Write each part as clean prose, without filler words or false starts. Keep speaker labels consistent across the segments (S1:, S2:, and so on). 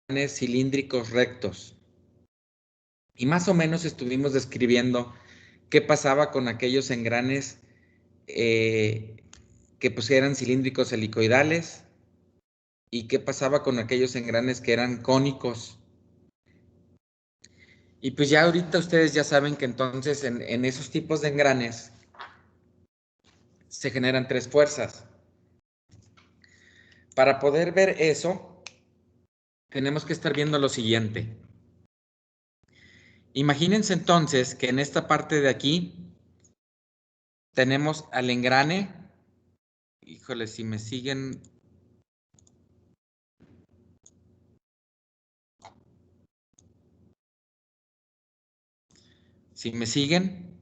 S1: cilíndricos rectos. Y más o menos estuvimos describiendo qué pasaba con aquellos engranes que pues eran cilíndricos helicoidales y qué pasaba con aquellos engranes que eran cónicos. Y pues ya ahorita ustedes ya saben que entonces en esos tipos de engranes se generan tres fuerzas. Para poder ver eso, tenemos que estar viendo lo siguiente. Imagínense entonces que en esta parte de aquí tenemos al engrane. Híjole, si me siguen. Si me siguen,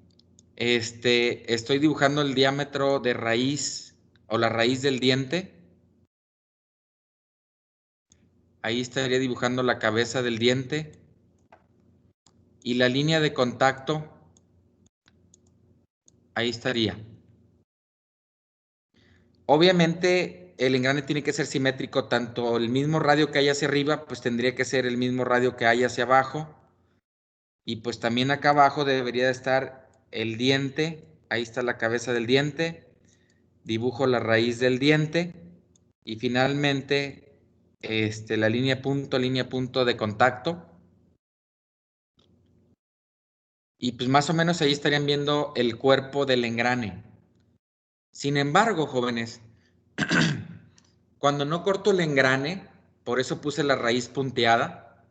S1: estoy dibujando el diámetro de raíz o la raíz del diente. Ahí estaría dibujando la cabeza del diente. Y la línea de contacto, ahí estaría. Obviamente, el engrane tiene que ser simétrico, tanto el mismo radio que hay hacia arriba, pues tendría que ser el mismo radio que hay hacia abajo. Y pues también acá abajo debería de estar el diente. Ahí está la cabeza del diente. Dibujo la raíz del diente. Y finalmente, la línea punto de contacto. Y pues más o menos ahí estarían viendo el cuerpo del engrane. Sin embargo, jóvenes, cuando no corto el engrane, por eso puse la raíz punteada,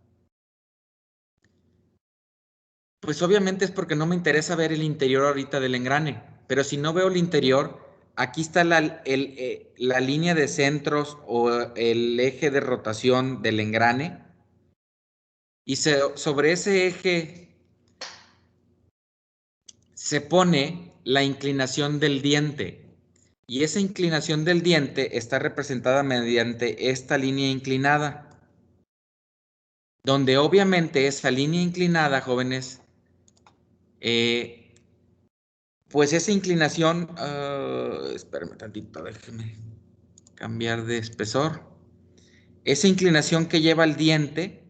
S1: pues obviamente es porque no me interesa ver el interior ahorita del engrane. Pero si no veo el interior, aquí está la línea de centros o el eje de rotación del engrane. Y sobre ese eje se pone la inclinación del diente. Y esa inclinación del diente está representada mediante esta línea inclinada. Donde obviamente esa línea inclinada, jóvenes, pues esa inclinación, espérame tantito, déjeme cambiar de espesor. Esa inclinación que lleva el diente,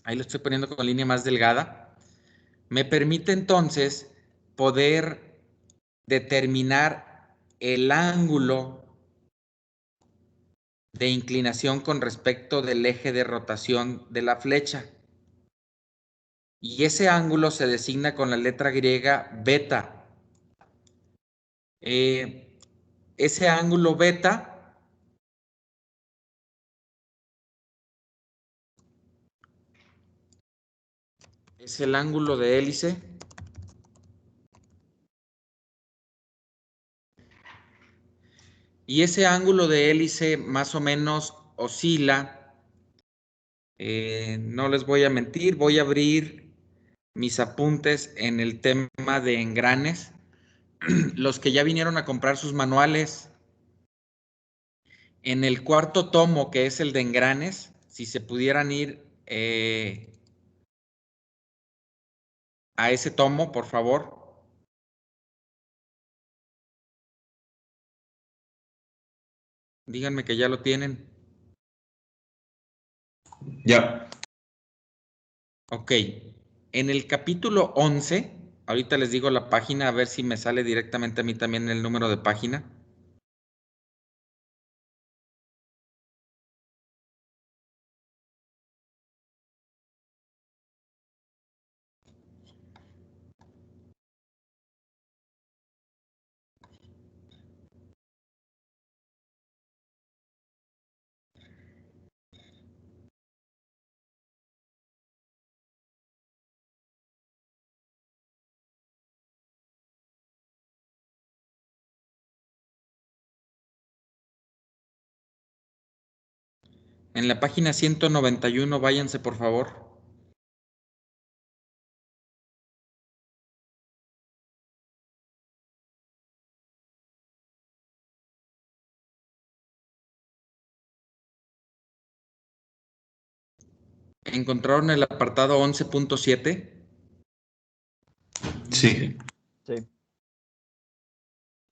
S1: ahí lo estoy poniendo con línea más delgada, me permite entonces poder determinar el ángulo de inclinación con respecto del eje de rotación de la flecha. Y ese ángulo se designa con la letra griega beta. Ese ángulo beta es el ángulo de hélice y ese ángulo de hélice más o menos oscila, no les voy a mentir, voy a abrir mis apuntes en el tema de engranes. Los que ya vinieron a comprar sus manuales, en el cuarto tomo, que es el de engranes, si se pudieran ir a ese tomo, por favor. Díganme que ya lo tienen.
S2: Ya.
S1: Ok. En el capítulo 11, ahorita les digo la página, a ver si me sale directamente a mí también el número de página. En la página 191, váyanse por favor. ¿Encontraron el apartado 11.7?
S2: Sí.
S3: Sí.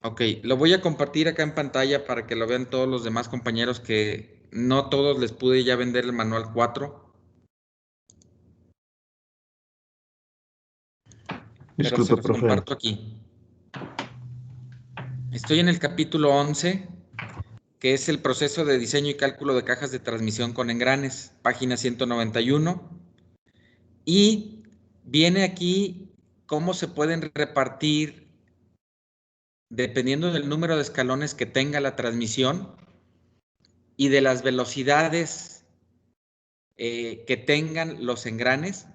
S1: Ok, lo voy a compartir acá en pantalla para que lo vean todos los demás compañeros que no todos les pude ya vender el manual 4, pero se
S2: Disculpe,
S1: los
S2: profe.
S1: comparto aquí. Estoy en el capítulo 11, que es el proceso de diseño y cálculo de cajas de transmisión con engranes, página 191. Y viene aquí cómo se pueden repartir, dependiendo del número de escalones que tenga la transmisión y de las velocidades que tengan los engranes.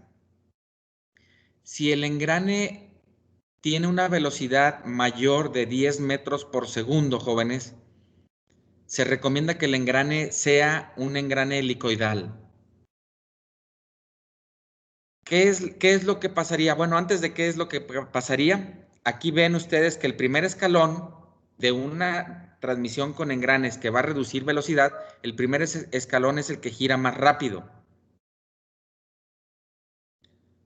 S1: Si el engrane tiene una velocidad mayor de 10 metros por segundo, jóvenes, se recomienda que el engrane sea un engrane helicoidal. ¿Qué es lo que pasaría? Bueno, antes de qué es lo que pasaría, aquí ven ustedes que el primer escalón de una transmisión con engranes que va a reducir velocidad, el primer escalón es el que gira más rápido.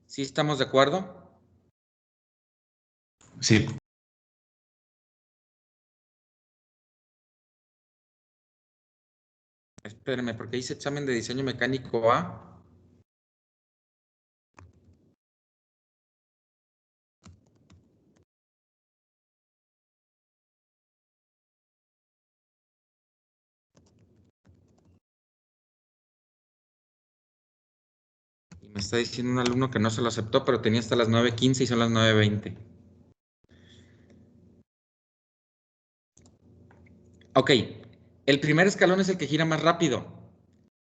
S1: ¿Sí estamos de acuerdo?
S2: Sí.
S1: Espérenme, porque hice examen de diseño mecánico A. Y me está diciendo un alumno que no se lo aceptó, pero tenía hasta las 9:15 y son las 9:20. Ok, el primer escalón es el que gira más rápido.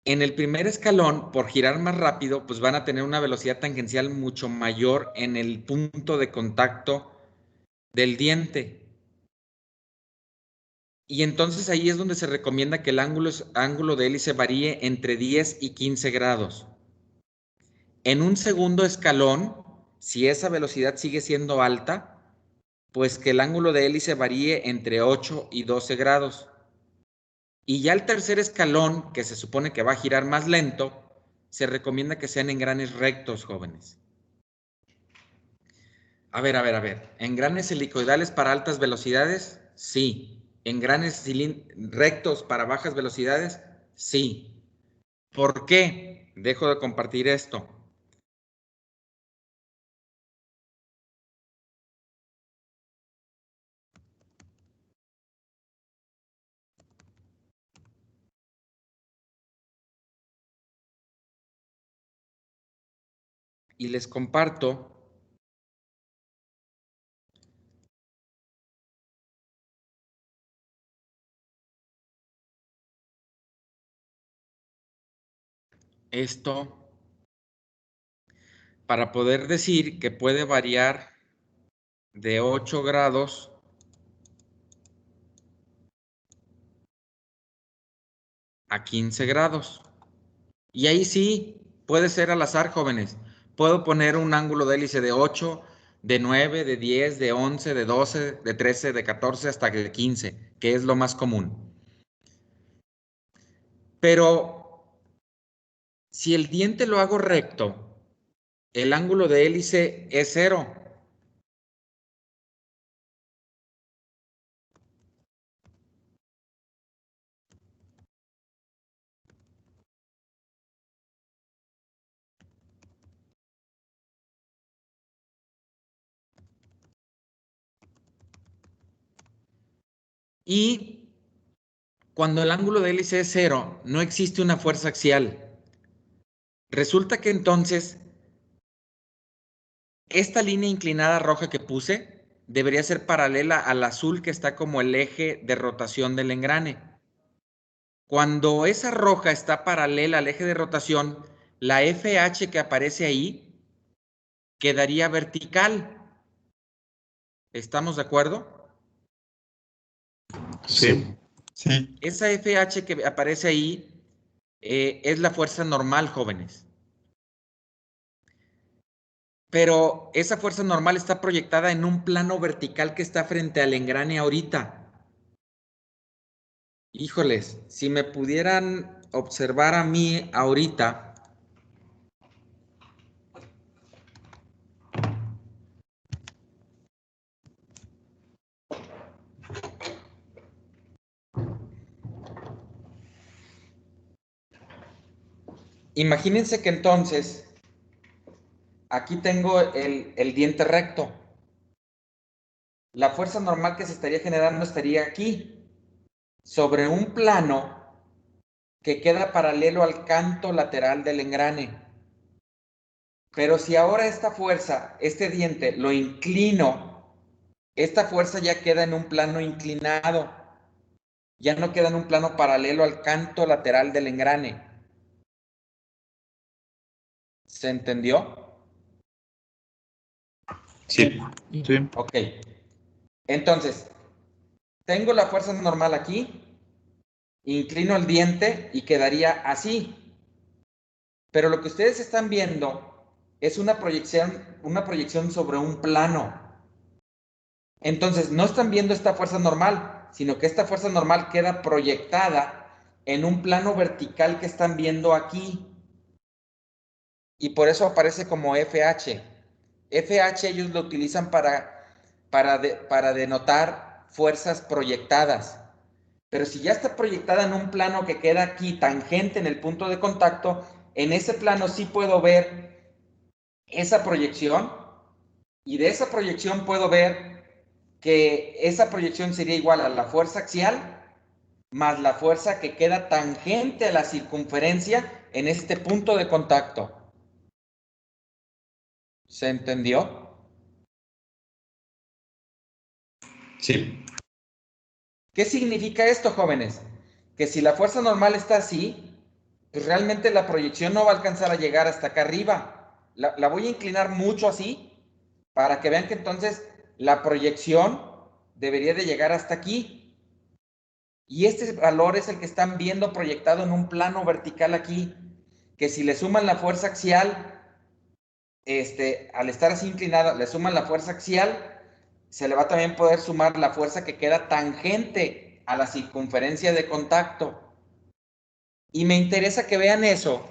S1: En el primer escalón, por girar más rápido, pues van a tener una velocidad tangencial mucho mayor en el punto de contacto del diente. Y entonces ahí es donde se recomienda que el ángulo de hélice varíe entre 10 y 15 grados. En un segundo escalón, si esa velocidad sigue siendo alta, pues que el ángulo de hélice varíe entre 8 y 12 grados. Y ya el tercer escalón, que se supone que va a girar más lento, se recomienda que sean engranes rectos, jóvenes. A ver. ¿Engranes helicoidales para altas velocidades? Sí. ¿Engranes rectos para bajas velocidades? Sí. ¿Por qué? Dejo de compartir esto. Y les comparto esto para poder decir que puede variar de 8 grados a 15 grados. Y ahí sí, puede ser al azar, jóvenes. Puedo poner un ángulo de hélice de 8, de 9, de 10, de 11, de 12, de 13, de 14 hasta de 15, que es lo más común. Pero si el diente lo hago recto, el ángulo de hélice es 0. Y cuando el ángulo de hélice es 0, no existe una fuerza axial. Resulta que entonces esta línea inclinada roja que puse debería ser paralela al azul que está como el eje de rotación del engrane. Cuando esa roja está paralela al eje de rotación, la FH que aparece ahí quedaría vertical. ¿Estamos de acuerdo?
S2: Sí.
S3: Sí.
S1: Esa FH que aparece ahí es la fuerza normal, jóvenes. Pero esa fuerza normal está proyectada en un plano vertical que está frente al engrane ahorita. Híjoles, si me pudieran observar a mí ahorita, imagínense que entonces aquí tengo el diente recto. La fuerza normal que se estaría generando estaría aquí, sobre un plano que queda paralelo al canto lateral del engrane. Pero si ahora esta fuerza, este diente, lo inclino, esta fuerza ya queda en un plano inclinado, ya no queda en un plano paralelo al canto lateral del engrane. ¿Se entendió?
S2: Sí. Sí.
S1: Ok. Entonces, tengo la fuerza normal aquí, inclino el diente y quedaría así. Pero lo que ustedes están viendo es una proyección sobre un plano. Entonces, no están viendo esta fuerza normal, sino que esta fuerza normal queda proyectada en un plano vertical que están viendo aquí. Y por eso aparece como FH. FH ellos lo utilizan para denotar fuerzas proyectadas. Pero si ya está proyectada en un plano que queda aquí tangente en el punto de contacto, en ese plano sí puedo ver esa proyección y de esa proyección puedo ver que esa proyección sería igual a la fuerza axial más la fuerza que queda tangente a la circunferencia en este punto de contacto. ¿Se entendió?
S2: Sí.
S1: ¿Qué significa esto, jóvenes? Que si la fuerza normal está así, pues realmente la proyección no va a alcanzar a llegar hasta acá arriba. La voy a inclinar mucho así para que vean que entonces la proyección debería de llegar hasta aquí. Y este valor es el que están viendo proyectado en un plano vertical aquí, que si le suman la fuerza axial, al estar así inclinada, le suman la fuerza axial, se le va a también poder sumar la fuerza que queda tangente a la circunferencia de contacto. Y me interesa que vean eso,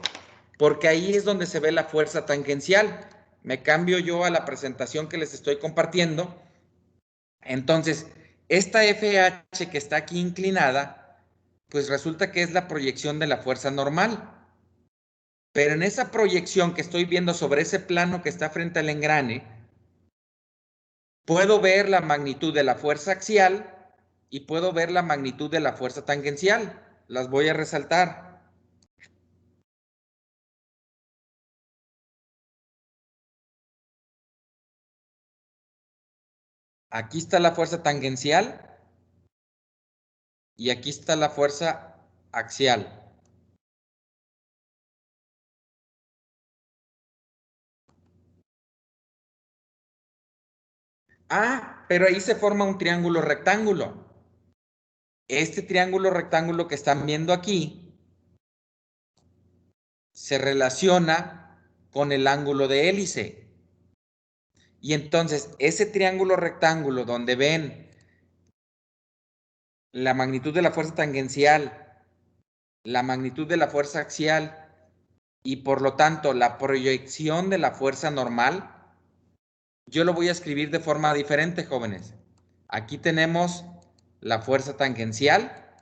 S1: porque ahí es donde se ve la fuerza tangencial. Me cambio yo a la presentación que les estoy compartiendo. Entonces, esta FH que está aquí inclinada, pues resulta que es la proyección de la fuerza normal. Pero en esa proyección que estoy viendo sobre ese plano que está frente al engrane, puedo ver la magnitud de la fuerza axial y puedo ver la magnitud de la fuerza tangencial. Las voy a resaltar. Aquí está la fuerza tangencial y aquí está la fuerza axial. Ah, pero ahí se forma un triángulo rectángulo. Este triángulo rectángulo que están viendo aquí se relaciona con el ángulo de hélice. Y entonces ese triángulo rectángulo donde ven la magnitud de la fuerza tangencial, la magnitud de la fuerza axial y por lo tanto la proyección de la fuerza normal, yo lo voy a escribir de forma diferente, jóvenes. Aquí tenemos la fuerza tangencial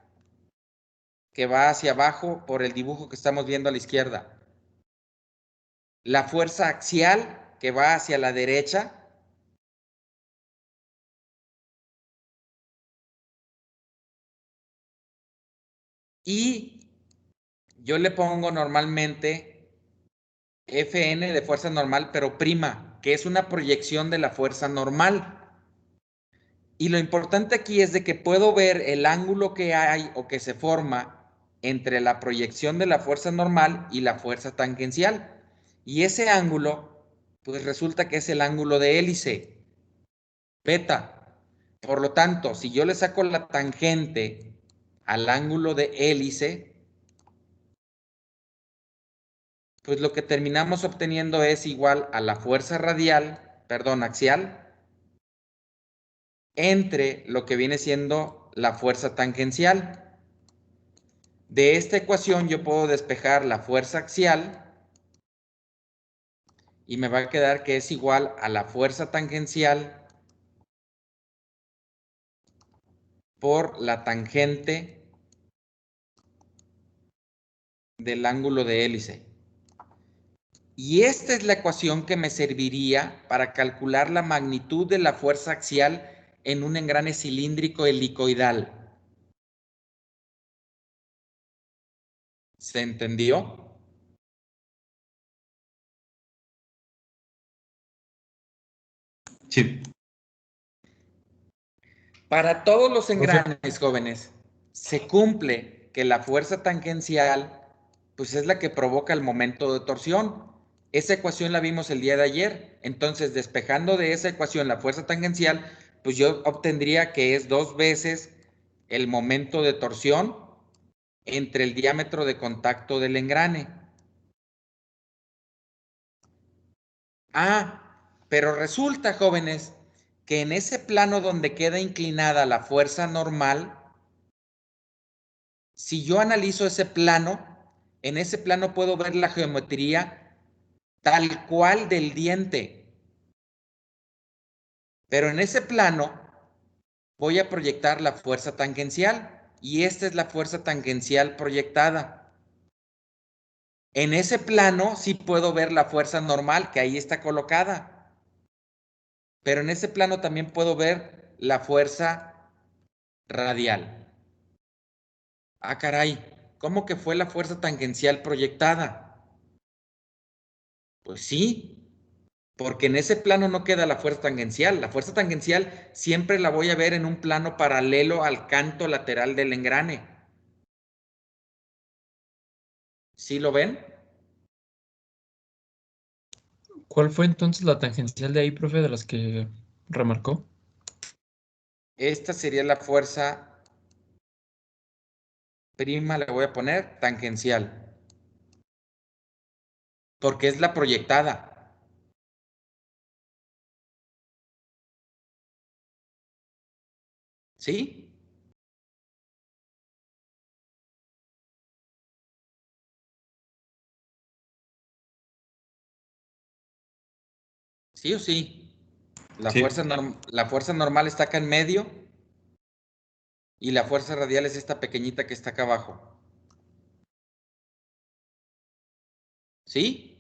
S1: que va hacia abajo por el dibujo que estamos viendo a la izquierda. La fuerza axial que va hacia la derecha. Y yo le pongo normalmente Fn de fuerza normal, pero prima, que es una proyección de la fuerza normal. Y lo importante aquí es de que puedo ver el ángulo que hay o que se forma entre la proyección de la fuerza normal y la fuerza tangencial. Y ese ángulo, pues resulta que es el ángulo de hélice, beta. Por lo tanto, si yo le saco la tangente al ángulo de hélice, pues lo que terminamos obteniendo es igual a la fuerza radial, perdón, axial, entre lo que viene siendo la fuerza tangencial. De esta ecuación yo puedo despejar la fuerza axial y me va a quedar que es igual a la fuerza tangencial por la tangente del ángulo de hélice. Y esta es la ecuación que me serviría para calcular la magnitud de la fuerza axial en un engrane cilíndrico helicoidal. ¿Se entendió?
S2: Sí.
S1: Para todos los
S3: Profe,
S1: engranes, jóvenes, se cumple que la fuerza tangencial pues es la que provoca el momento de torsión. Esa ecuación la vimos el día de ayer. Entonces, despejando de esa ecuación la fuerza tangencial, pues yo obtendría que es 2 veces el momento de torsión entre el diámetro de contacto del engrane. Pero resulta, jóvenes, que en ese plano donde queda inclinada la fuerza normal, si yo analizo ese plano, en ese plano puedo ver la geometría tal cual del diente. Pero en ese plano voy a proyectar la fuerza tangencial y esta es la fuerza tangencial proyectada. En ese plano sí puedo ver la fuerza normal que ahí está colocada. Pero en ese plano también puedo ver la fuerza radial. Caray, ¿cómo que fue la fuerza tangencial proyectada? Pues sí, porque en ese plano no queda la fuerza tangencial. La fuerza tangencial siempre la voy a ver en un plano paralelo al canto lateral del engrane. ¿Sí lo ven?
S3: ¿cuál fue entonces la tangencial de ahí, profe, de las que remarcó?
S1: Esta sería la fuerza prima, le voy a poner tangencial, porque es la proyectada. ¿Sí? ¿Sí o sí? La
S2: Sí.
S1: fuerza, la fuerza normal está acá en medio y la fuerza radial es esta pequeñita que está acá abajo. ¿Sí?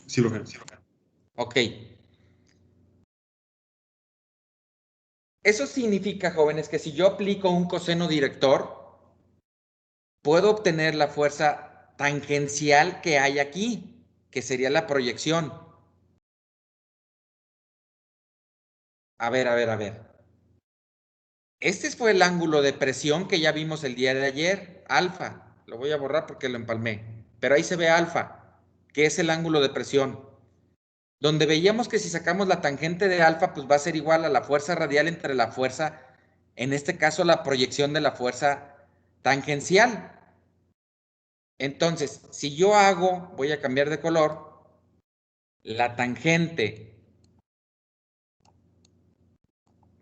S2: Sí, profe.
S1: Ok. Eso significa, jóvenes, que si yo aplico un coseno director, puedo obtener la fuerza tangencial que hay aquí, que sería la proyección. A ver. Este fue el ángulo de presión que ya vimos el día de ayer, alfa. Lo voy a borrar porque lo empalmé. Pero ahí se ve alfa, que es el ángulo de presión. Donde veíamos que si sacamos la tangente de alfa, pues va a ser igual a la fuerza radial entre la fuerza, en este caso la proyección de la fuerza tangencial. Entonces, si yo hago, voy a cambiar de color, la tangente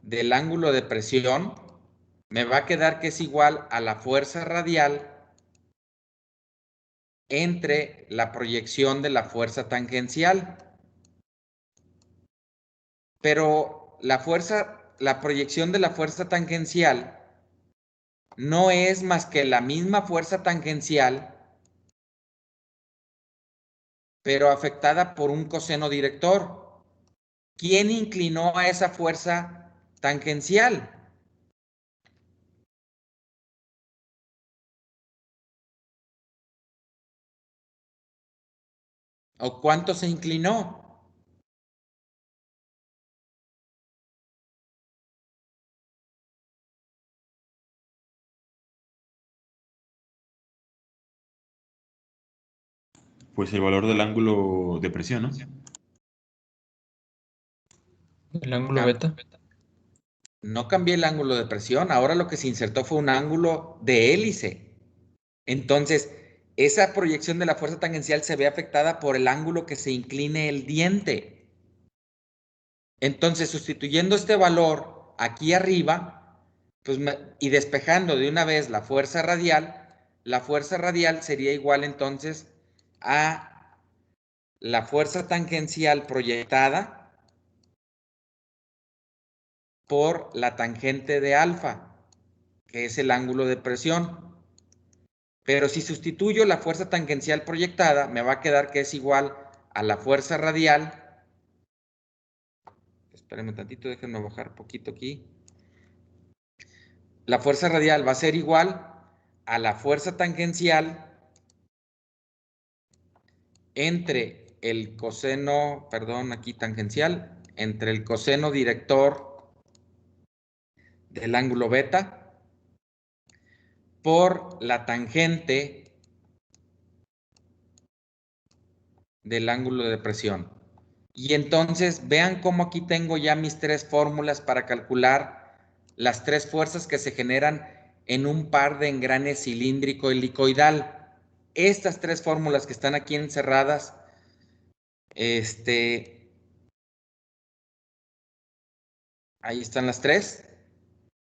S1: del ángulo de presión, me va a quedar que es igual a la fuerza radial entre la proyección de la fuerza tangencial. Pero la proyección de la fuerza tangencial no es más que la misma fuerza tangencial, pero afectada por un coseno director. ¿Quién inclinó a esa fuerza tangencial? ¿O cuánto se inclinó?
S2: Pues el valor del ángulo de presión, ¿no?
S3: El ángulo beta.
S1: No cambié el ángulo de presión, ahora lo que se insertó fue un ángulo de hélice. Entonces, esa proyección de la fuerza tangencial se ve afectada por el ángulo que se incline el diente. Entonces, sustituyendo este valor aquí arriba, pues y despejando de una vez la fuerza radial sería igual entonces a la fuerza tangencial proyectada por la tangente de alfa, que es el ángulo de presión. Pero si sustituyo la fuerza tangencial proyectada, me va a quedar que es igual a la fuerza radial. Espérenme tantito, déjenme bajar poquito aquí. La fuerza radial va a ser igual a la fuerza tangencial entre el coseno, perdón, aquí tangencial, entre el coseno director del ángulo beta por la tangente del ángulo de presión. Y entonces vean cómo aquí tengo ya mis tres fórmulas para calcular las tres fuerzas que se generan en un par de engranes cilíndrico helicoidal. Estas tres fórmulas que están aquí encerradas, ahí están las tres.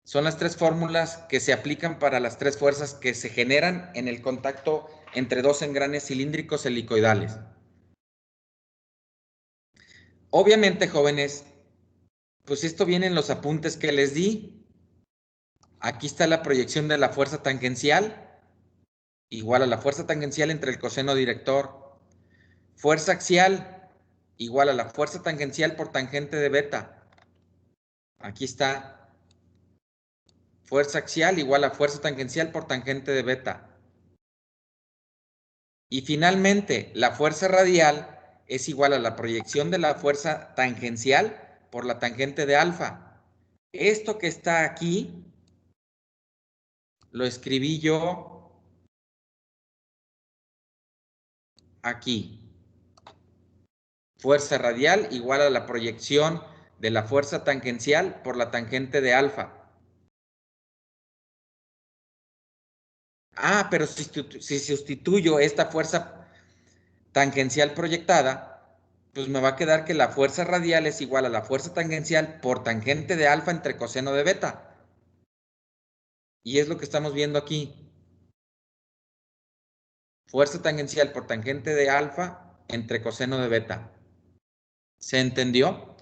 S1: Son las tres fórmulas que se aplican para las tres fuerzas que se generan en el contacto entre dos engranes cilíndricos helicoidales. Obviamente, jóvenes, pues esto viene en los apuntes que les di. Aquí está la proyección de la fuerza tangencial, igual a la fuerza tangencial entre el coseno director. Fuerza axial, igual a la fuerza tangencial por tangente de beta. Aquí está. Fuerza axial igual a fuerza tangencial por tangente de beta. Y finalmente, la fuerza radial es igual a la proyección de la fuerza tangencial por la tangente de alfa. Esto que está aquí, lo escribí yo aquí. Fuerza radial igual a la proyección de la fuerza tangencial por la tangente de alfa. Ah, pero si sustituyo esta fuerza tangencial proyectada, pues me va a quedar que la fuerza radial es igual a la fuerza tangencial por tangente de alfa entre coseno de beta. Y es lo que estamos viendo aquí. Fuerza tangencial por tangente de alfa entre coseno de beta. ¿Se entendió?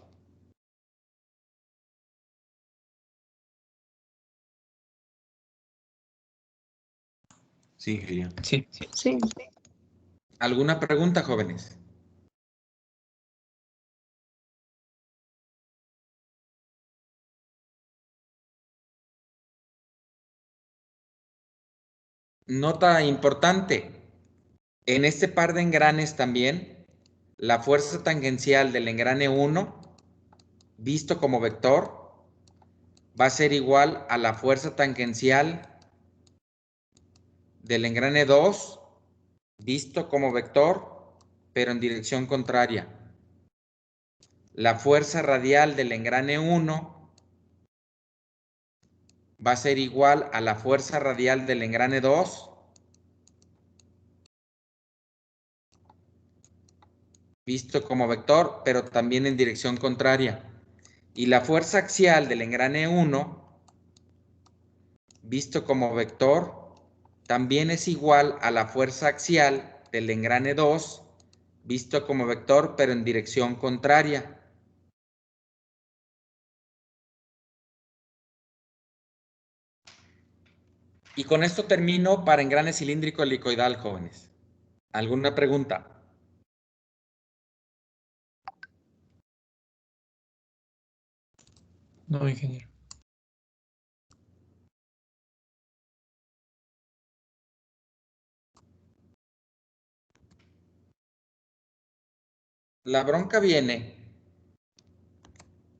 S2: Sí, ingeniero.
S3: Sí.
S4: Sí.
S1: ¿Alguna pregunta, jóvenes? Nota importante. En este par de engranes también, la fuerza tangencial del engrane 1, visto como vector, va a ser igual a la fuerza tangencial del engrane 2, visto como vector, pero en dirección contraria. La fuerza radial del engrane 1 va a ser igual a la fuerza radial del engrane 2, visto como vector, pero también en dirección contraria. Y la fuerza axial del engrane 1, visto como vector, también es igual a la fuerza axial del engrane 2, visto como vector, pero en dirección contraria. Y con esto termino para engrane cilíndrico helicoidal, jóvenes. ¿Alguna pregunta?
S3: No, ingeniero.
S1: La bronca viene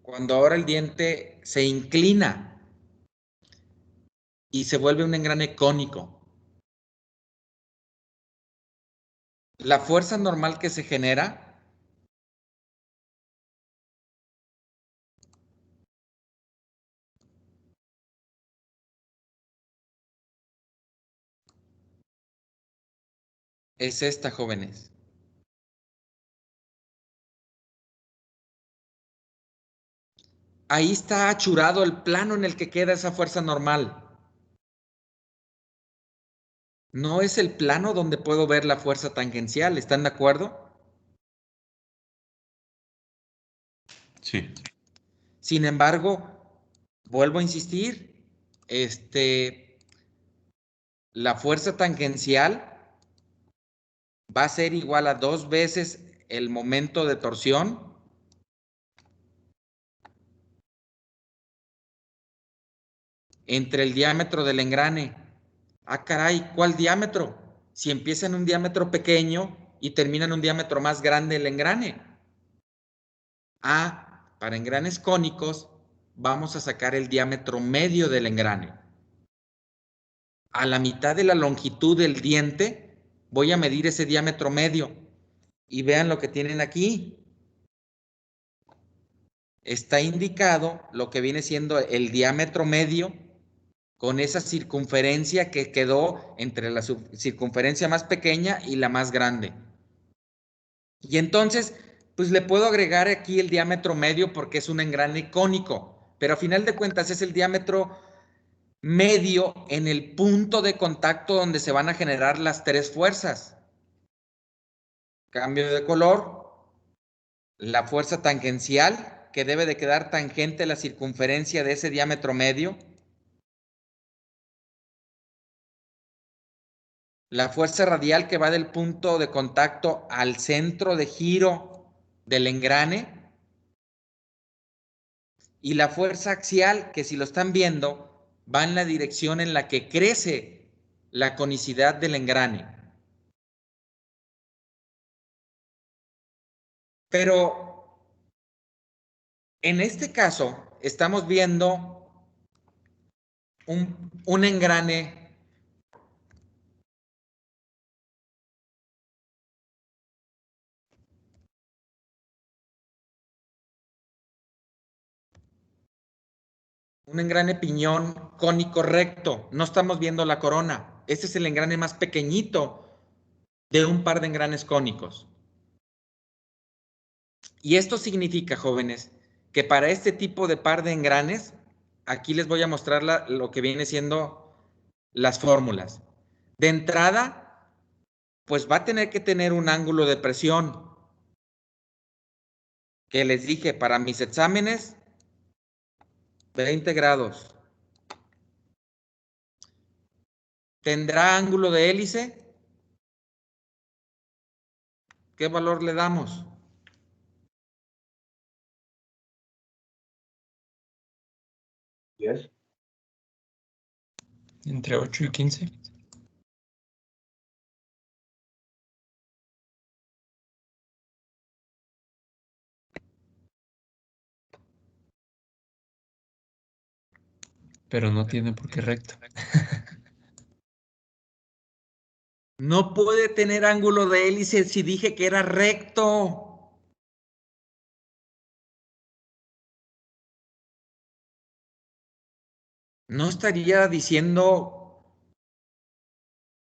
S1: cuando ahora el diente se inclina y se vuelve un engrane cónico. La fuerza normal que se genera es esta, jóvenes. Ahí está achurado el plano en el que queda esa fuerza normal. No es el plano donde puedo ver la fuerza tangencial, ¿están de acuerdo?
S2: Sí.
S1: Sin embargo, vuelvo a insistir, la fuerza tangencial va a ser igual a 2 veces el momento de torsión entre el diámetro del engrane. Ah, caray, ¿cuál diámetro? Si empieza en un diámetro pequeño y termina en un diámetro más grande el engrane. Ah, para engranes cónicos vamos a sacar el diámetro medio del engrane. A la mitad de la longitud del diente voy a medir ese diámetro medio. Y vean lo que tienen aquí. Está indicado lo que viene siendo el diámetro medio con esa circunferencia que quedó entre la circunferencia más pequeña y la más grande. Y entonces, pues le puedo agregar aquí el diámetro medio porque es un engrane cónico, pero a final de cuentas es el diámetro medio en el punto de contacto donde se van a generar las 3 fuerzas. Cambio de color. La fuerza tangencial, que debe de quedar tangente a la circunferencia de ese diámetro medio. La fuerza radial, que va del punto de contacto al centro de giro del engrane. Y la fuerza axial, que si lo están viendo, va en la dirección en la que crece la conicidad del engrane. Pero en este caso estamos viendo un engrane piñón cónico recto. No estamos viendo la corona. Este es el engrane más pequeñito de un par de engranes cónicos. Y esto significa, jóvenes, que para este tipo de par de engranes, aquí les voy a mostrar lo que viene siendo las fórmulas. De entrada, pues va a tener que tener un ángulo de presión, que les dije para mis exámenes, 20 grados. ¿Tendrá ángulo de hélice? ¿Qué valor le damos?
S4: Yes.
S3: Entre 8 y 15. Pero no tiene por qué recto.
S1: No puede tener ángulo de hélice si dije que era recto. ¿No estaría diciendo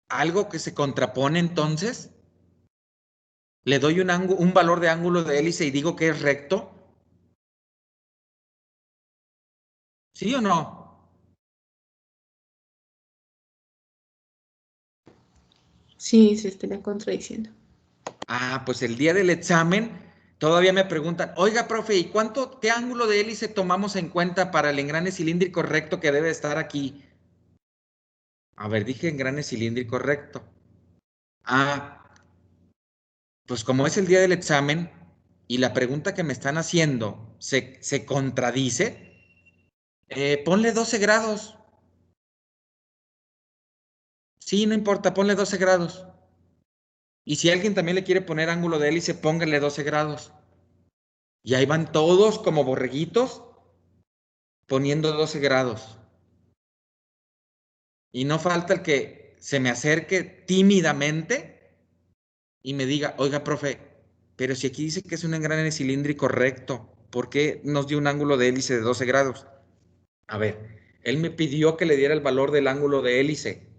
S1: algo que se contrapone entonces? ¿Le doy un valor de ángulo de hélice y digo que es recto? ¿Sí o no?
S5: Sí, se estaría contradiciendo.
S1: Ah, pues el día del examen todavía me preguntan, oiga, profe, ¿y qué ángulo de hélice tomamos en cuenta para el engrane cilíndrico recto que debe estar aquí? A ver, dije engrane cilíndrico recto. Ah, pues como es el día del examen y la pregunta que me están haciendo se contradice, ponle 12 grados. Sí, no importa, ponle 12 grados. Y si alguien también le quiere poner ángulo de hélice, póngale 12 grados. Y ahí van todos como borreguitos poniendo 12 grados. Y no falta el que se me acerque tímidamente y me diga, oiga, profe, pero si aquí dice que es un engrane cilíndrico recto, ¿por qué nos dio un ángulo de hélice de 12 grados? A ver, él me pidió que le diera el valor del ángulo de hélice.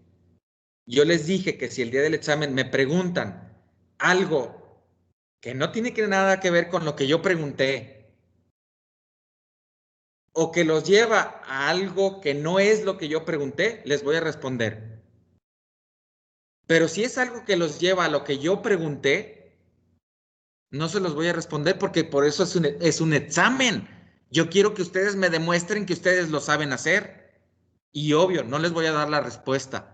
S1: Yo les dije que si el día del examen me preguntan algo que no tiene nada que ver con lo que yo pregunté, o que los lleva a algo que no es lo que yo pregunté, les voy a responder. Pero si es algo que los lleva a lo que yo pregunté, no se los voy a responder porque por eso es un examen. Yo quiero que ustedes me demuestren que ustedes lo saben hacer. Y obvio, no les voy a dar la respuesta.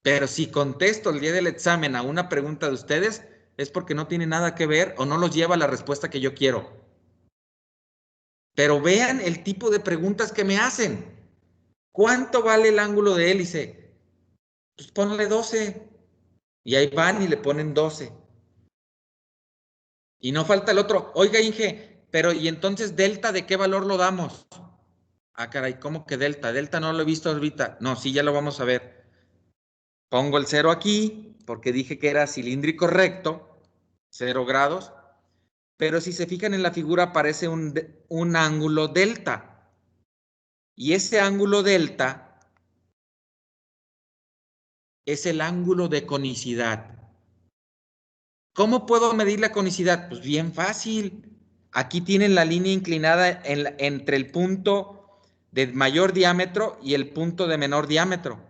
S1: Pero si contesto el día del examen a una pregunta de ustedes, es porque no tiene nada que ver o no los lleva a la respuesta que yo quiero. Pero vean el tipo de preguntas que me hacen. ¿Cuánto vale el ángulo de hélice? Pues ponle 12. Y ahí van y le ponen 12. Y no falta el otro. Oiga, Inge, pero ¿y entonces delta de qué valor lo damos? Ah, caray, ¿cómo que delta? Delta no lo he visto ahorita. No, sí, ya lo vamos a ver. Pongo el 0 aquí, porque dije que era cilíndrico recto, 0 grados. Pero si se fijan en la figura aparece un ángulo delta. Y ese ángulo delta es el ángulo de conicidad. ¿Cómo puedo medir la conicidad? Pues bien fácil. Aquí tienen la línea inclinada entre el punto de mayor diámetro y el punto de menor diámetro.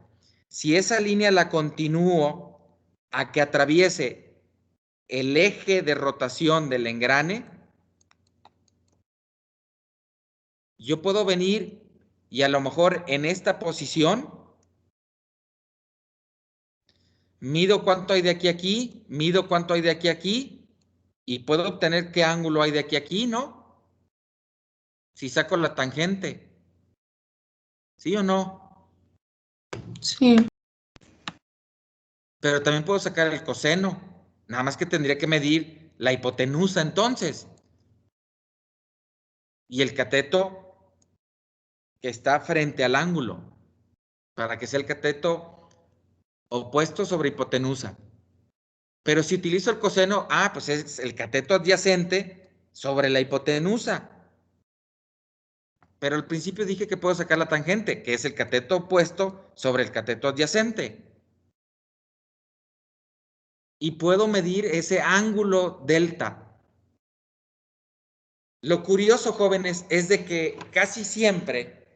S1: Si esa línea la continúo a que atraviese el eje de rotación del engrane, yo puedo venir y a lo mejor en esta posición mido cuánto hay de aquí a aquí, mido cuánto hay de aquí a aquí y puedo obtener qué ángulo hay de aquí a aquí, ¿no? Si saco la tangente. ¿Sí o no?
S5: Sí.
S1: Pero también puedo sacar el coseno. Nada más que tendría que medir la hipotenusa entonces. Y el cateto que está frente al ángulo. Para que sea el cateto opuesto sobre hipotenusa. Pero si utilizo el coseno, pues es el cateto adyacente sobre la hipotenusa. Pero al principio dije que puedo sacar la tangente, que es el cateto opuesto sobre el cateto adyacente. Y puedo medir ese ángulo delta. Lo curioso, jóvenes, es de que casi siempre,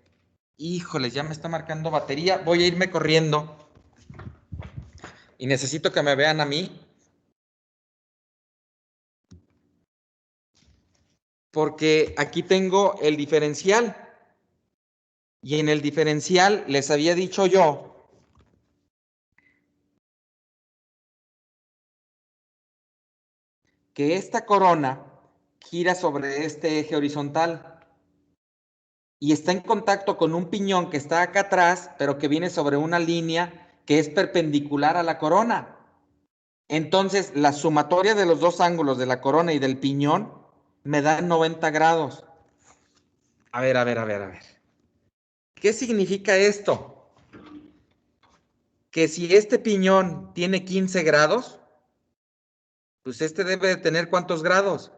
S1: híjoles, ya me está marcando batería, voy a irme corriendo y necesito que me vean a mí. Porque aquí tengo el diferencial. Y en el diferencial les había dicho yo que esta corona gira sobre este eje horizontal y está en contacto con un piñón que está acá atrás, pero que viene sobre una línea que es perpendicular a la corona. Entonces, la sumatoria de los dos ángulos de la corona y del piñón me da 90 grados. A ver. ¿Qué significa esto? Que si este piñón tiene 15 grados, pues este debe de tener ¿cuántos grados?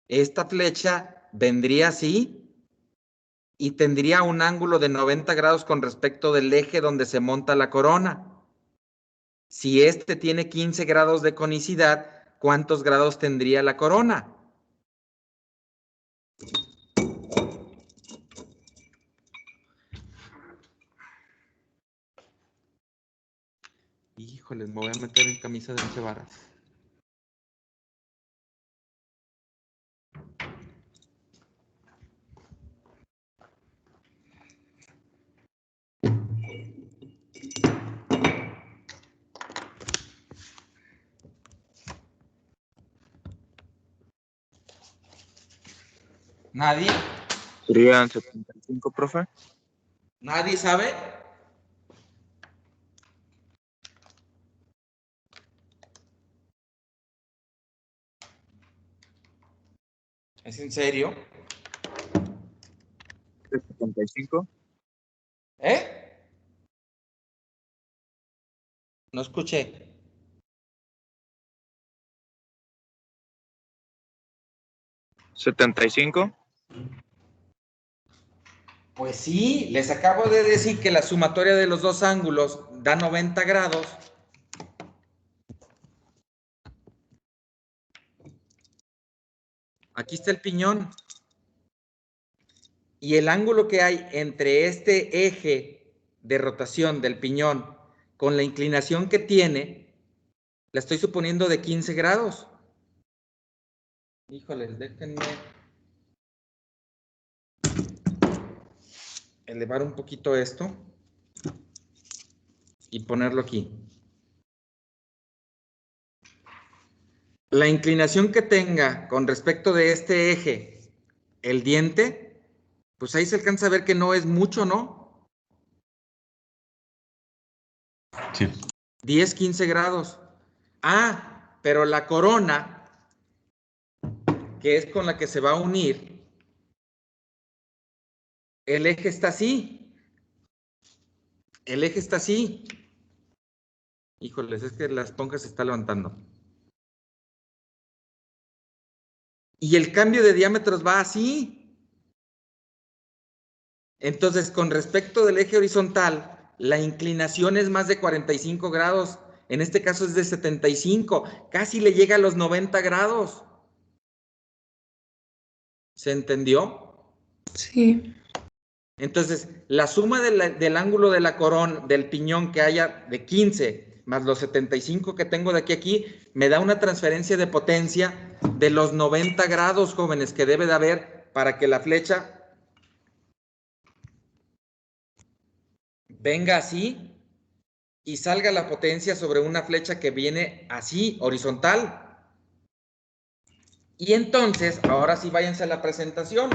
S1: Esta flecha vendría así y tendría un ángulo de 90 grados con respecto del eje donde se monta la corona. Si este tiene 15 grados de conicidad, ¿cuántos grados tendría la corona? Híjoles, me voy a meter en camisa de 11 varas. ¿Nadie?
S4: Serían 75, profe.
S1: ¿Nadie sabe? ¿Es en serio?
S4: 75.
S1: ¿Eh? No escuché.
S4: ¿75?
S1: Pues sí, les acabo de decir que la sumatoria de los dos ángulos da 90 grados. Aquí está el piñón. Y el ángulo que hay entre este eje de rotación del piñón con la inclinación que tiene La estoy suponiendo de 15 grados. Híjoles, déjenme elevar un poquito esto y ponerlo aquí. La inclinación que tenga con respecto de este eje, el diente, pues ahí se alcanza a ver que no es mucho, ¿no?
S2: Sí.
S1: 10, 15 grados. Ah, pero la corona, que es con la que se va a unir, el eje está así. El eje está así. Híjoles, es que la esponja se está levantando. Y el cambio de diámetros va así. Entonces, con respecto del eje horizontal, la inclinación es más de 45 grados. En este caso es de 75. Casi le llega a los 90 grados. ¿Se entendió?
S5: Sí.
S1: Entonces, la suma del ángulo de la corona, del piñón que haya de 15 más los 75 que tengo de aquí a aquí, me da una transferencia de potencia de los 90 grados, jóvenes, que debe de haber para que la flecha venga así y salga la potencia sobre una flecha que viene así, horizontal. Y entonces, ahora sí váyanse a la presentación.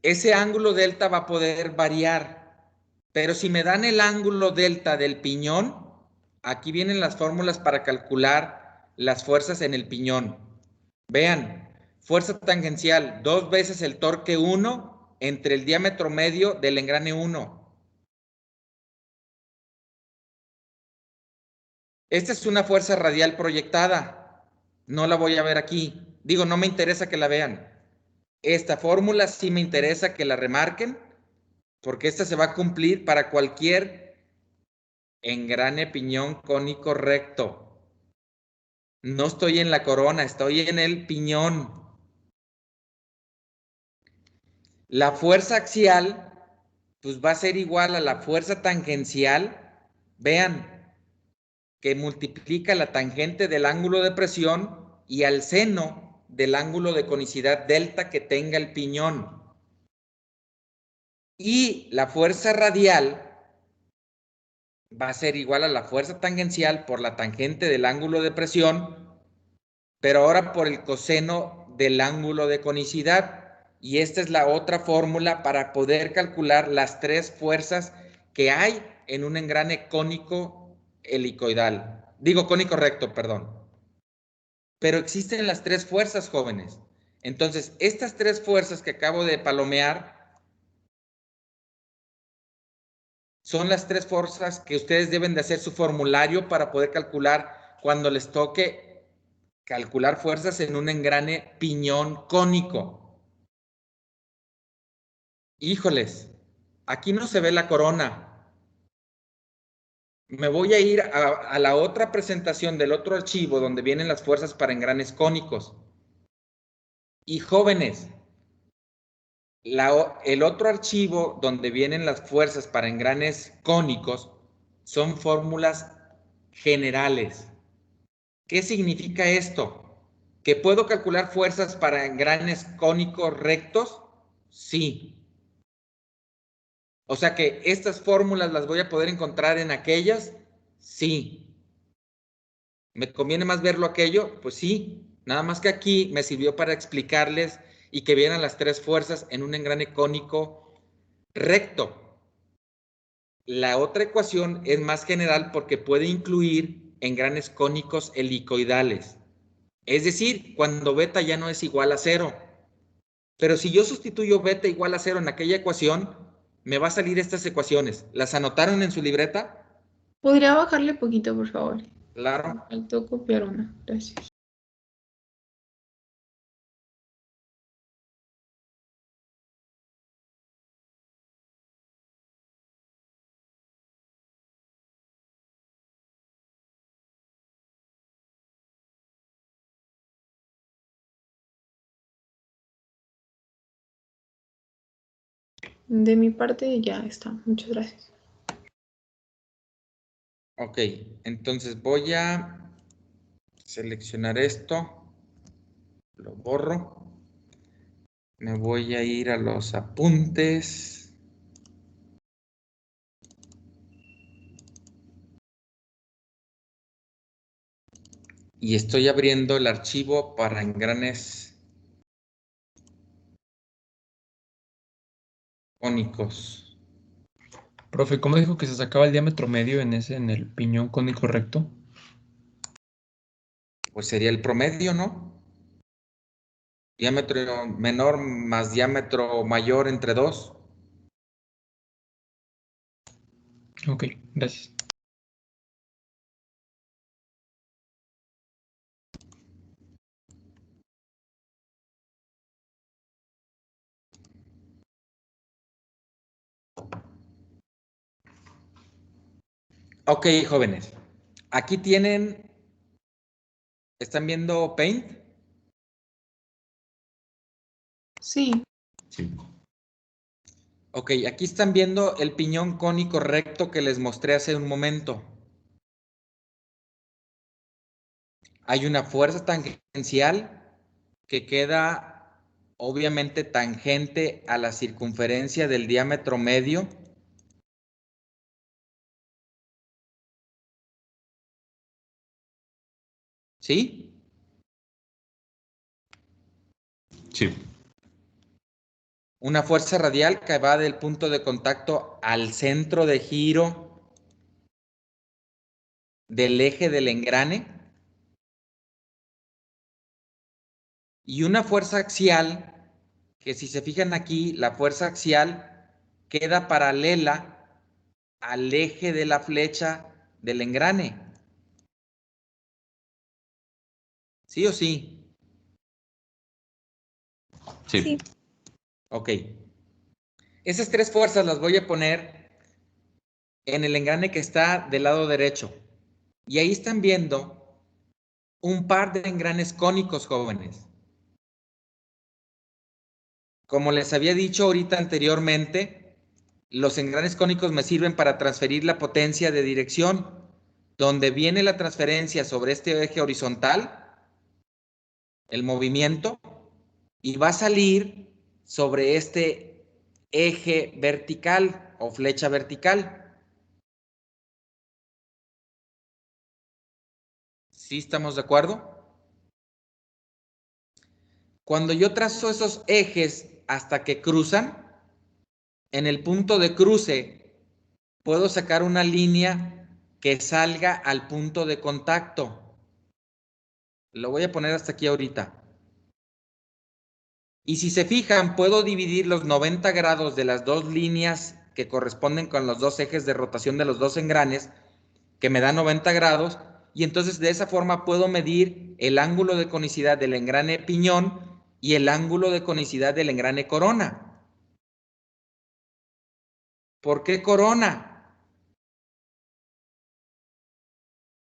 S1: Ese ángulo delta va a poder variar, pero si me dan el ángulo delta del piñón, aquí vienen las fórmulas para calcular las fuerzas en el piñón. Vean, fuerza tangencial, 2 veces el torque 1 entre el diámetro medio del engrane 1. Esta es una fuerza radial proyectada. No la voy a ver aquí. Digo, no me interesa que la vean. Esta fórmula sí me interesa que la remarquen, porque esta se va a cumplir para cualquier engrane piñón cónico recto. No estoy en la corona, estoy en el piñón. La fuerza axial, pues va a ser igual a la fuerza tangencial. Vean, que multiplica la tangente del ángulo de presión y al seno del ángulo de conicidad delta que tenga el piñón. Y la fuerza radial va a ser igual a la fuerza tangencial por la tangente del ángulo de presión, pero ahora por el coseno del ángulo de conicidad. Y esta es la otra fórmula para poder calcular las 3 fuerzas que hay en un engrane cónico helicoidal. Digo cónico recto, perdón. Pero existen las 3 fuerzas, jóvenes. Entonces, estas 3 fuerzas que acabo de palomear son las 3 fuerzas que ustedes deben de hacer su formulario para poder calcular cuando les toque calcular fuerzas en un engrane piñón cónico. Híjoles, aquí no se ve la corona. Me voy a ir a la otra presentación del otro archivo donde vienen las fuerzas para engranes cónicos. Y jóvenes, el otro archivo donde vienen las fuerzas para engranes cónicos son fórmulas generales. ¿Qué significa esto? ¿Que puedo calcular fuerzas para engranes cónicos rectos? Sí. O sea que estas fórmulas las voy a poder encontrar en aquellas. Sí. ¿Me conviene más verlo aquello? Pues sí. Nada más que aquí me sirvió para explicarles y que vieran las 3 fuerzas en un engrane cónico recto. La otra ecuación es más general porque puede incluir engranes cónicos helicoidales. Es decir, cuando beta ya no es igual a 0. Pero si yo sustituyo beta igual a 0 en aquella ecuación, me va a salir estas ecuaciones. ¿Las anotaron en su libreta?
S5: ¿Podría bajarle poquito, por favor?
S1: Claro.
S5: Me faltó copiar una. Gracias. De mi parte ya está. Muchas gracias.
S1: Ok, entonces voy a seleccionar esto, lo borro, me voy a ir a los apuntes. Y estoy abriendo el archivo para engranes cónicos.
S3: Profe, ¿cómo dijo que se sacaba el diámetro medio en el piñón cónico recto?
S1: Pues sería el promedio, ¿no? Diámetro menor más diámetro mayor entre 2.
S3: Ok, gracias.
S1: Ok, jóvenes. Aquí tienen, ¿están viendo Paint?
S5: Sí,
S2: Sí.
S1: Ok, aquí están viendo el piñón cónico recto que les mostré hace un momento. Hay una fuerza tangencial que queda obviamente tangente a la circunferencia del diámetro medio. ¿Sí?
S2: Sí.
S1: Una fuerza radial que va del punto de contacto al centro de giro del eje del engrane. Y una fuerza axial, que si se fijan aquí, la fuerza axial queda paralela al eje de la flecha del engrane. ¿Sí o sí?
S2: Sí.
S5: sí.
S1: Ok. Esas tres fuerzas las voy a poner en el engrane que está del lado derecho. Y ahí están viendo un par de engranes cónicos, jóvenes. Como les había dicho ahorita anteriormente, los engranes cónicos me sirven para transferir la potencia de dirección. Donde viene la transferencia sobre este eje horizontal, el movimiento, y va a salir sobre este eje vertical o flecha vertical. ¿Sí estamos de acuerdo? Cuando yo trazo esos ejes hasta que cruzan, en el punto de cruce puedo sacar una línea que salga al punto de contacto. Lo voy a poner hasta aquí ahorita. Y si se fijan, puedo dividir los 90 grados de las dos líneas que corresponden con los dos ejes de rotación de los dos engranes, que me da 90 grados, y entonces de esa forma puedo medir el ángulo de conicidad del engrane piñón y el ángulo de conicidad del engrane corona. ¿Por qué corona?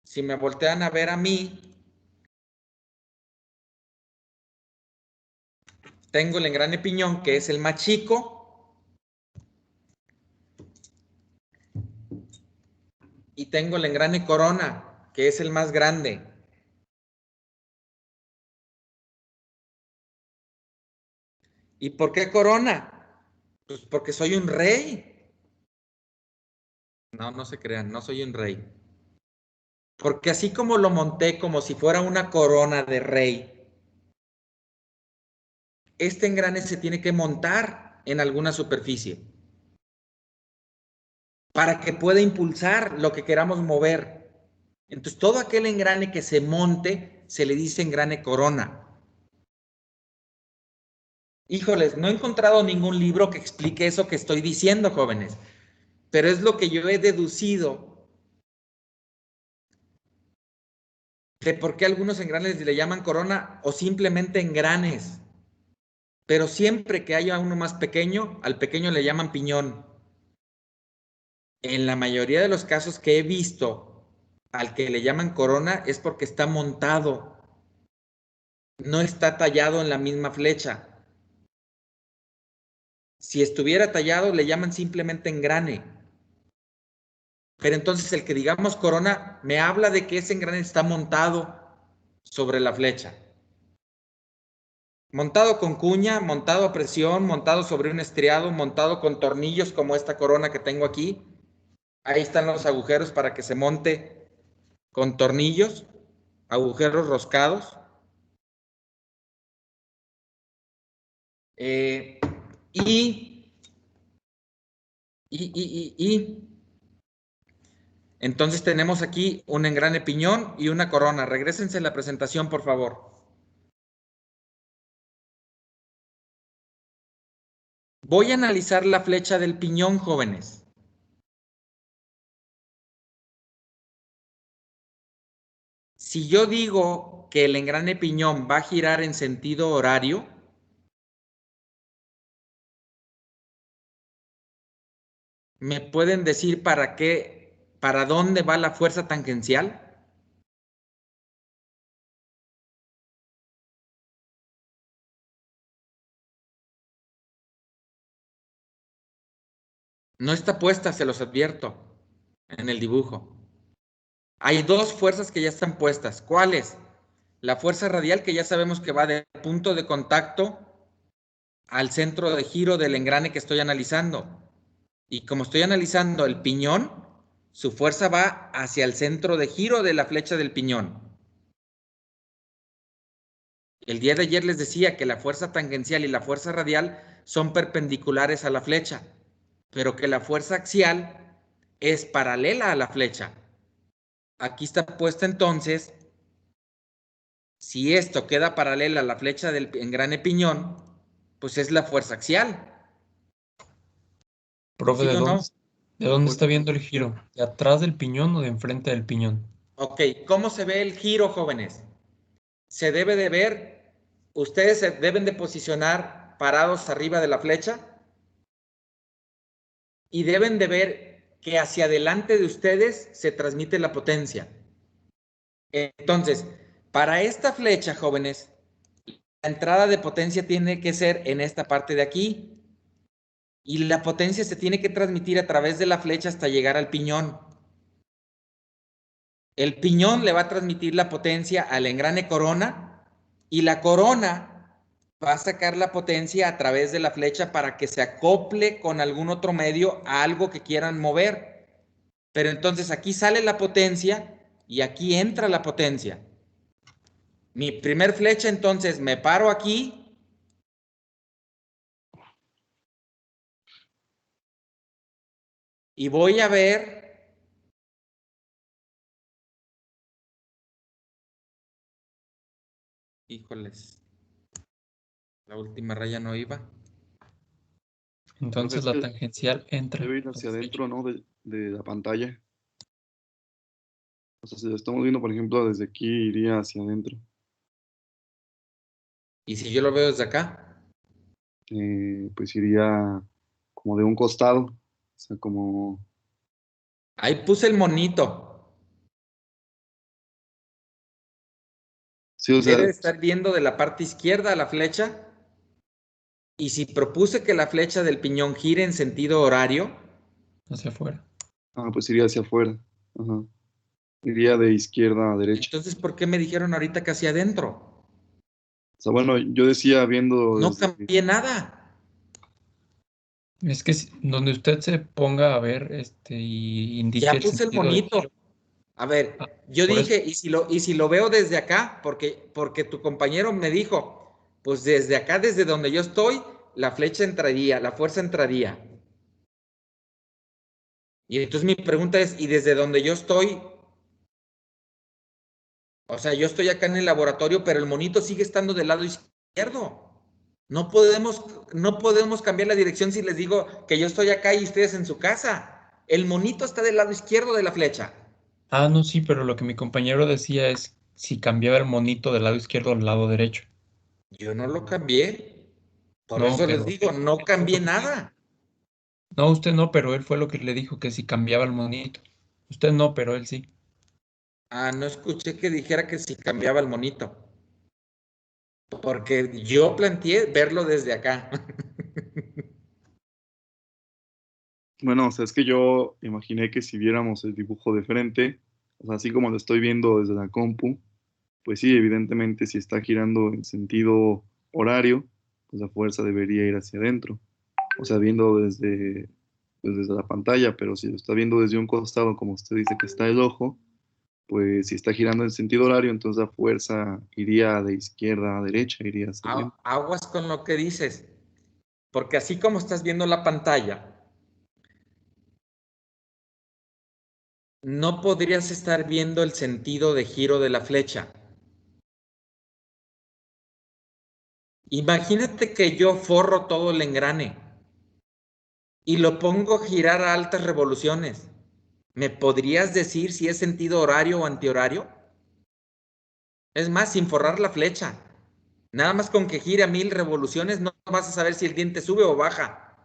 S1: Si me voltean a ver a mí, tengo el engrane piñón, que es el más chico, y tengo el engrane corona, que es el más grande. ¿Y por qué corona? Pues porque soy un rey. No, no se crean, no soy un rey. Porque así como lo monté como si fuera una corona de rey, este engrane se tiene que montar en alguna superficie para que pueda impulsar lo que queramos mover. Entonces, todo aquel engrane que se monte se le dice engrane corona. Híjoles, no he encontrado ningún libro que explique eso que estoy diciendo, jóvenes, pero es lo que yo he deducido de por qué algunos engranes le llaman corona o simplemente engranes. Pero siempre que haya uno más pequeño, al pequeño le llaman piñón. En la mayoría de los casos que he visto, al que le llaman corona es porque está montado, no está tallado en la misma flecha. Si estuviera tallado, le llaman simplemente engrane. Pero entonces el que digamos corona me habla de que ese engrane está montado sobre la flecha. Montado con cuña, montado a presión, montado sobre un estriado, montado con tornillos como esta corona que tengo aquí. Ahí están los agujeros para que se monte con tornillos, agujeros roscados. Entonces tenemos aquí un engrane piñón y una corona. Regrésense a la presentación, por favor. Voy a analizar la flecha del piñón, jóvenes. Si yo digo que el engrane piñón va a girar en sentido horario, ¿me pueden decir para dónde va la fuerza tangencial? No está puesta, se los advierto, en el dibujo. Hay dos fuerzas que ya están puestas. ¿Cuáles? La fuerza radial, que ya sabemos que va del punto de contacto al centro de giro del engrane que estoy analizando. Y como estoy analizando el piñón, su fuerza va hacia el centro de giro de la flecha del piñón. El día de ayer les decía que la fuerza tangencial y la fuerza radial son perpendiculares a la flecha, pero que la fuerza axial es paralela a la flecha. Aquí está puesta entonces, si esto queda paralela a la flecha del engrane piñón, pues es la fuerza axial.
S3: Profe,
S1: ¿Sí o no?
S3: ¿de dónde está viendo el giro? ¿De atrás del piñón o de enfrente del piñón?
S1: Ok, ¿cómo se ve el giro, jóvenes? Se debe de ver, ustedes se deben de posicionar parados arriba de la flecha y deben de ver que hacia adelante de ustedes se transmite la potencia. Entonces, para esta flecha, jóvenes, la entrada de potencia tiene que ser en esta parte de aquí y la potencia se tiene que transmitir a través de la flecha hasta llegar al piñón. El piñón le va a transmitir la potencia al engrane corona y la corona va a sacar la potencia a través de la flecha para que se acople con algún otro medio a algo que quieran mover. Pero entonces aquí sale la potencia y aquí entra la potencia. Mi primer flecha, entonces me paro aquí y voy a ver híjoles, la última raya no iba.
S3: Entonces la tangencial entra.
S6: Debe ir hacia adentro, ¿no? De la pantalla. O sea, si lo estamos viendo, por ejemplo, desde aquí iría hacia adentro.
S1: ¿Y si yo lo veo desde acá?
S6: Pues iría como de un costado. O sea, como...
S1: Ahí puse el monito.
S6: Sí, o sea,
S1: Debe estar viendo de la parte izquierda a la flecha. Y si propuse que la flecha del piñón gire en sentido horario,
S3: Hacia afuera.
S6: pues iría hacia afuera. Ajá. Iría de izquierda a derecha.
S1: entonces ¿por qué me dijeron ahorita que hacia adentro?
S6: O sea, bueno, yo decía viendo
S1: No
S6: desde...
S1: cambié nada.
S3: Es que donde usted se ponga a ver y indique
S1: Ya
S3: el
S1: puse el
S3: sentido de
S1: monito.
S3: giro.
S1: A ver,
S3: Ah,
S1: yo
S3: por eso.
S1: dije, y si lo veo desde acá, porque tu compañero me dijo, pues desde acá, desde donde yo estoy, la flecha entraría, la fuerza entraría. Y entonces mi pregunta es, ¿y desde donde yo estoy? O sea, yo estoy acá en el laboratorio, pero el monito sigue estando del lado izquierdo. No podemos cambiar la dirección si les digo que yo estoy acá y ustedes en su casa. El monito está del lado izquierdo de la flecha.
S3: Ah, no, sí, pero lo que mi compañero decía es si cambiaba el monito del lado izquierdo al lado derecho.
S1: Yo no lo cambié. Por
S3: No,
S1: eso les
S3: pero
S1: digo, no
S3: él fue
S1: cambié
S3: lo que dijo.
S1: nada.
S3: No, usted no, pero él fue lo que le dijo que si cambiaba el monito. Usted no, pero él sí.
S1: Ah, no escuché que dijera que si cambiaba el monito. Porque yo planteé verlo desde acá.
S6: Bueno, o sea, es que yo imaginé que si viéramos el dibujo de frente, o sea, así como lo estoy viendo desde la compu, pues sí, evidentemente si está girando en sentido horario, pues la fuerza debería ir hacia adentro. O sea, viendo desde la pantalla, pero si lo está viendo desde un costado, como usted dice que está el ojo, pues si está girando en sentido horario, entonces la fuerza iría de izquierda a derecha, iría hacia adentro.
S1: Aguas con lo que dices, porque así como estás viendo la pantalla, no podrías estar viendo el sentido de giro de la flecha. Imagínate que yo forro todo el engrane y lo pongo a girar a altas revoluciones. ¿Me podrías decir si es sentido horario o antihorario? Es más, sin forrar la flecha. Nada más con que gire a 1000 revoluciones no vas a saber si el diente sube o baja.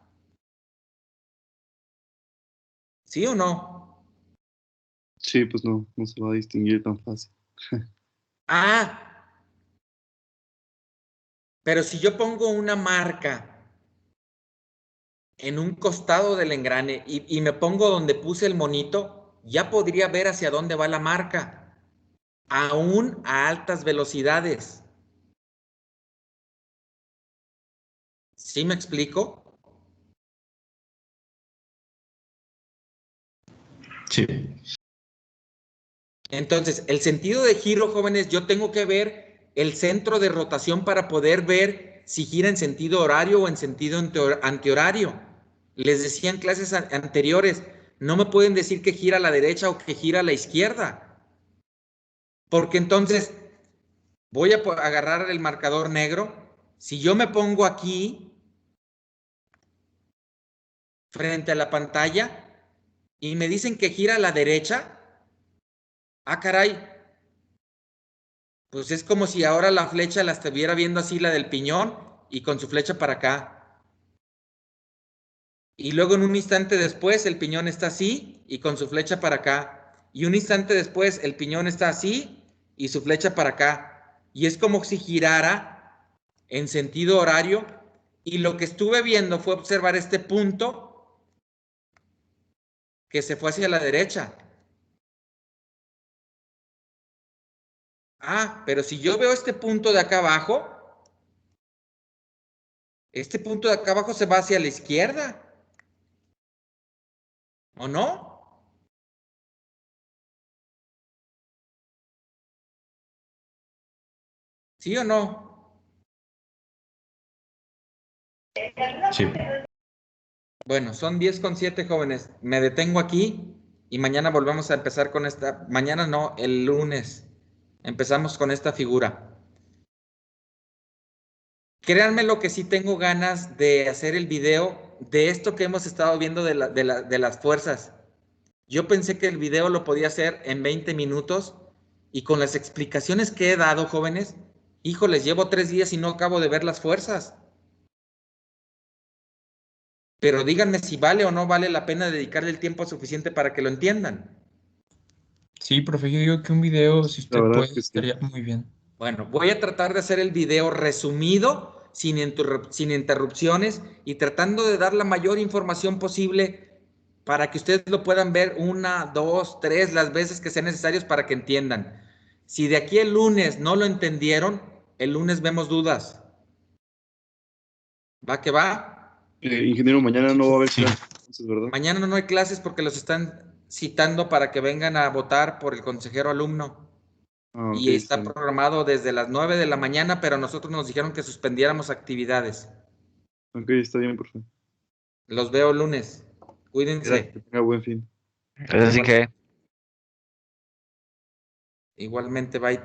S1: ¿Sí o no?
S6: Sí, pues no se va a distinguir tan fácil.
S1: Ah, pero si yo pongo una marca en un costado del engrane y me pongo donde puse el monito, ya podría ver hacia dónde va la marca, aún a altas velocidades. ¿Sí me explico?
S2: Sí.
S1: Entonces, el sentido de giro, jóvenes, yo tengo que ver el centro de rotación para poder ver si gira en sentido horario o en sentido antihorario. Les decía en clases anteriores, no me pueden decir que gira a la derecha o que gira a la izquierda, porque entonces voy a agarrar el marcador negro. Si yo me pongo aquí, frente a la pantalla, y me dicen que gira a la derecha, ah, caray, pues es como si ahora la flecha la estuviera viendo así, la del piñón, y con su flecha para acá. Y luego en un instante después el piñón está así y con su flecha para acá. Y un instante después el piñón está así y su flecha para acá. Y es como si girara en sentido horario. Y lo que estuve viendo fue observar este punto que se fue hacia la derecha. Ah, pero si yo veo este punto de acá abajo, este punto de acá abajo se va hacia la izquierda. ¿O no? ¿Sí o no?
S2: Sí.
S1: Bueno, son 10:07, jóvenes. Me detengo aquí y mañana volvemos a empezar con esta. Mañana no, el lunes. Empezamos con esta figura. Créanme lo que sí tengo ganas de hacer el video de esto que hemos estado viendo de las fuerzas. Yo pensé que el video lo podía hacer en 20 minutos y con las explicaciones que he dado, jóvenes, híjoles, llevo 3 días y no acabo de ver las fuerzas. Pero díganme si vale o no vale la pena dedicarle el tiempo suficiente para que lo entiendan.
S3: Sí, profe, yo digo que un video, si
S6: La
S3: usted
S6: verdad es
S3: puede,
S6: que sí.
S3: estaría muy bien.
S1: Bueno, voy a tratar de hacer el video resumido, sin interrupciones y tratando de dar la mayor información posible para que ustedes lo puedan ver 1, 2, 3, las veces que sean necesarios para que entiendan. Si de aquí el lunes no lo entendieron, el lunes vemos dudas. ¿Va que va?
S6: Ingeniero, mañana no va a haber
S2: Sí.
S6: clases, entonces, ¿verdad?
S1: Mañana no hay clases porque los están citando para que vengan a votar por el consejero alumno.
S6: Ah, ok,
S1: Y
S6: está
S1: está
S6: bien.
S1: programado desde las 9 de la mañana, pero nosotros nos dijeron que suspendiéramos actividades.
S6: Ok, está bien, profe.
S1: Los veo lunes.
S6: Gracias,
S1: Cuídense.
S6: que tenga buen fin.
S4: Así que...
S1: Igualmente, bye.